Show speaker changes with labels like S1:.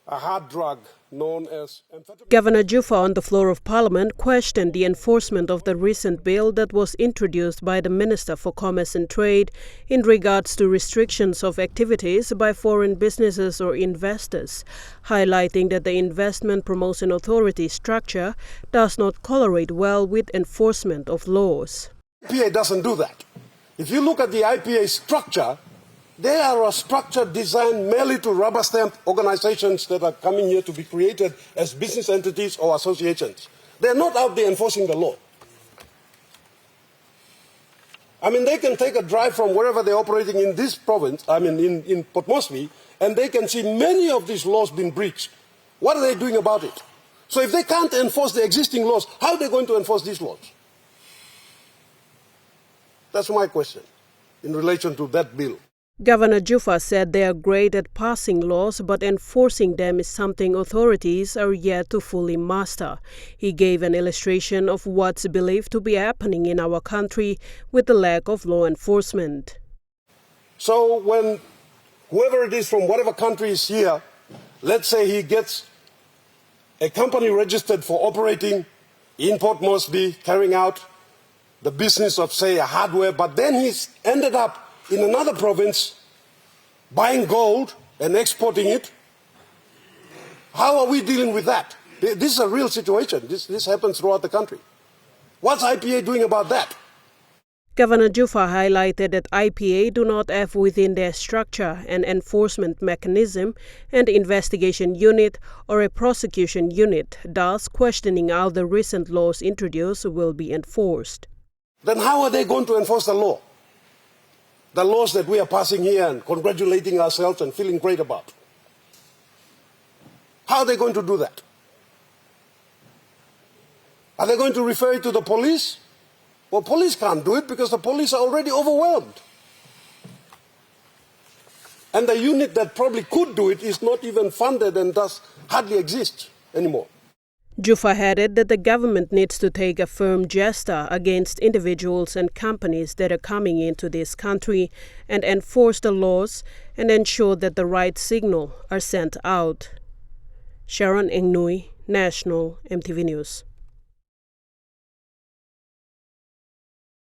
S1: a hard drug known as amphetamine.
S2: Governor Juffa on the floor of Parliament questioned the enforcement of the recent bill that was introduced by the Minister for Commerce and Trade in regards to restrictions of activities by foreign businesses or investors, highlighting that the Investment Promotion Authority structure does not correlate well with enforcement of laws.
S1: IPA doesn't do that. If you look at the IPA structure, they are a structure designed merely to rubber stamp organizations that are coming here to be created as business entities or associations. They're not out there enforcing the law. I mean, they can take a drive from wherever they're operating in this province, in Port Moresby, and they can see many of these laws being breached. What are they doing about it? So if they can't enforce the existing laws, how are they going to enforce these laws? That's my question in relation to that bill.
S2: Governor Juffa said they are great at passing laws, but enforcing them is something authorities are yet to fully master. He gave an illustration of what's believed to be happening in our country with the lack of law enforcement.
S1: So when whoever it is from whatever country is here, let's say he gets a company registered for operating in Port Moresby, carrying out the business of, say, a hardware, but then he's ended up in another province buying gold and exporting it. How are we dealing with that? This is a real situation. This happens throughout the country. What's IPA doing about that?
S2: Governor Juffa highlighted that IPA do not have within their structure an enforcement mechanism, an investigation unit or a prosecution unit, thus questioning how the recent laws introduced will be enforced.
S1: Then how are they going to enforce the law? The laws that we are passing here and congratulating ourselves and feeling great about. How are they going to do that? Are they going to refer it to the police? Well, police can't do it because the police are already overwhelmed. And the unit that probably could do it is not even funded and thus hardly exists anymore.
S2: Juffa added that the government needs to take a firm gesture against individuals and companies that are coming into this country and enforce the laws and ensure that the right signal are sent out. Sharon Engnui, National EMTV News.